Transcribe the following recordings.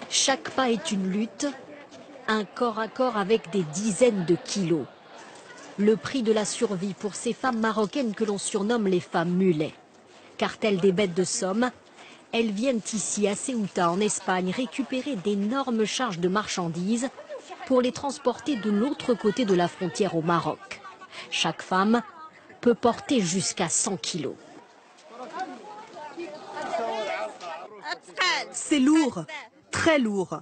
Chaque pas est une lutte, un corps à corps avec des dizaines de kilos. Le prix de la survie pour ces femmes marocaines que l'on surnomme les femmes mulets. Car telles des bêtes de somme, elles viennent ici à Ceuta en Espagne récupérer d'énormes charges de marchandises pour les transporter de l'autre côté de la frontière au Maroc. Chaque femme peut porter jusqu'à 100 kilos. C'est lourd, très lourd.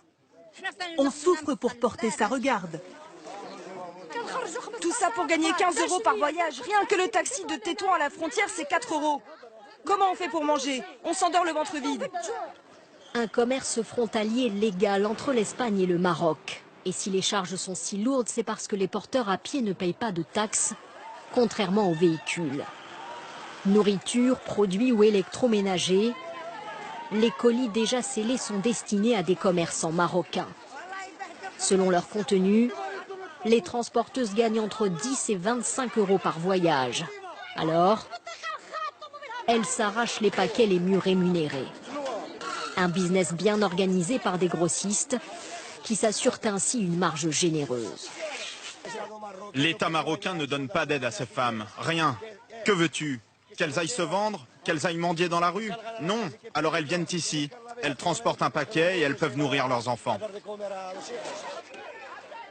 On souffre pour porter ça, regarde. Tout ça pour gagner 15 € par voyage. Rien que le taxi de Tétouan à la frontière, c'est 4 €. Comment on fait pour manger? On s'endort le ventre vide. Un commerce frontalier légal entre l'Espagne et le Maroc. Et si les charges sont si lourdes, c'est parce que les porteurs à pied ne payent pas de taxes, contrairement aux véhicules. Nourriture, produits ou électroménagers, les colis déjà scellés sont destinés à des commerçants marocains. Selon leur contenu, les transporteuses gagnent entre 10 et 25 € par voyage. Alors, elles s'arrachent les paquets les mieux rémunérés. Un business bien organisé par des grossistes qui s'assurent ainsi une marge généreuse. L'État marocain ne donne pas d'aide à ces femmes. Rien. Que veux-tu? Qu'elles aillent se vendre? Qu'elles aillent mendier dans la rue? Non. Alors elles viennent ici. Elles transportent un paquet et elles peuvent nourrir leurs enfants.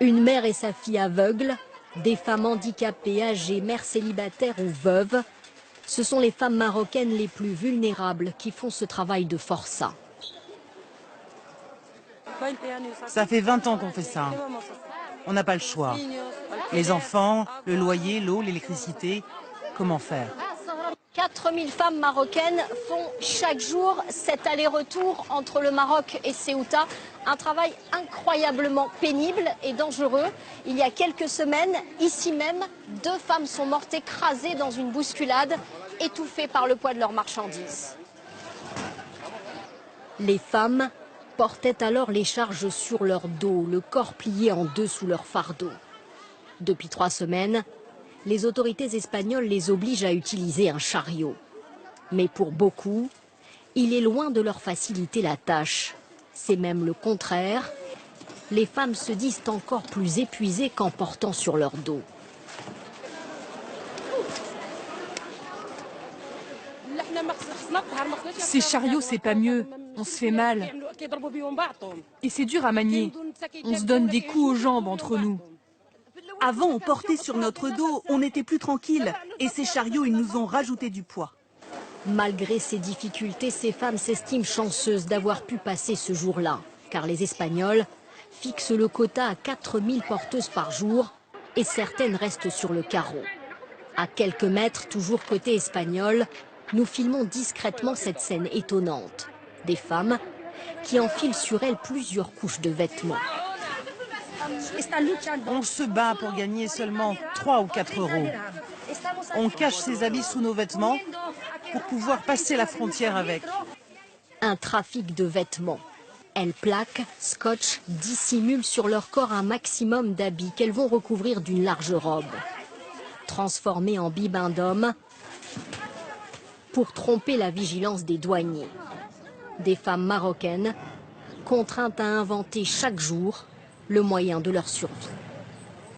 Une mère et sa fille aveugles, des femmes handicapées, âgées, mères célibataires ou veuves, ce sont les femmes marocaines les plus vulnérables qui font ce travail de forçat. Ça fait 20 ans qu'on fait ça. On n'a pas le choix. Les enfants, le loyer, l'eau, l'électricité, comment faire? 4000 femmes marocaines font chaque jour cet aller-retour entre le Maroc et Ceuta. Un travail incroyablement pénible et dangereux. Il y a quelques semaines, ici même, 2 femmes sont mortes écrasées dans une bousculade, étouffées par le poids de leurs marchandises. Les femmes portaient alors les charges sur leur dos, le corps plié en deux sous leur fardeau. Depuis 3 semaines, les autorités espagnoles les obligent à utiliser un chariot. Mais pour beaucoup, il est loin de leur faciliter la tâche. C'est même le contraire. Les femmes se disent encore plus épuisées qu'en portant sur leur dos. Ces chariots, c'est pas mieux. On se fait mal. Et c'est dur à manier. On se donne des coups aux jambes entre nous. Avant, on portait sur notre dos, on n'était plus tranquille. Et ces chariots, ils nous ont rajouté du poids. Malgré ces difficultés, ces femmes s'estiment chanceuses d'avoir pu passer ce jour-là. Car les Espagnols fixent le quota à 4000 porteuses par jour et certaines restent sur le carreau. À quelques mètres, toujours côté espagnol, nous filmons discrètement cette scène étonnante. Des femmes qui enfilent sur elles plusieurs couches de vêtements. On se bat pour gagner seulement 3 ou 4 €. On cache ses habits sous nos vêtements pour pouvoir passer la frontière avec. Un trafic de vêtements. Elles plaquent, scotchent, dissimulent sur leur corps un maximum d'habits qu'elles vont recouvrir d'une large robe. Transformés en bibins d'hommes pour tromper la vigilance des douaniers. Des femmes marocaines contraintes à inventer chaque jour le moyen de leur survie.